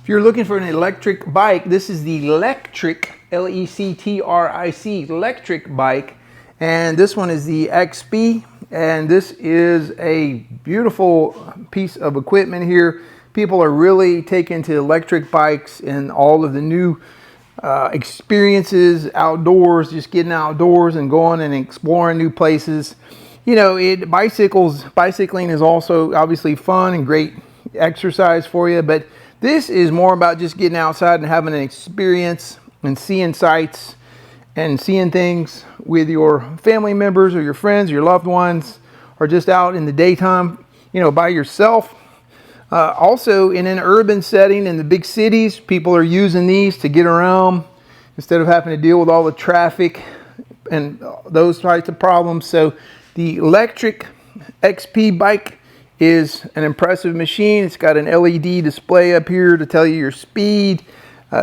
If you're looking for an electric bike, this is the LECTRIC, L-E-C-T-R-I-C, electric bike. And this one is the XP, and this is a beautiful piece of equipment here. People are really taking to electric bikes and all of the new experiences outdoors, just getting outdoors and going and exploring new places. You know, bicycling is also obviously fun and great exercise for you, but this is more about just getting outside and having an experience and seeing sights and seeing things with your family members or your friends, or your loved ones, or just out in the daytime, you know, by yourself. Also in an urban setting in the big cities, people are using these to get around instead of having to deal with all the traffic and those types of problems. So the electric XP bike is an impressive machine. It's got an LED display up here to tell you your speed.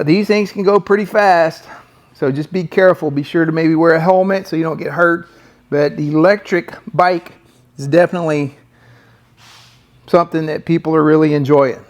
These things can go pretty fast, so just be careful. Be sure to maybe wear a helmet so you don't get hurt. But the electric bike is definitely something that people are really enjoying.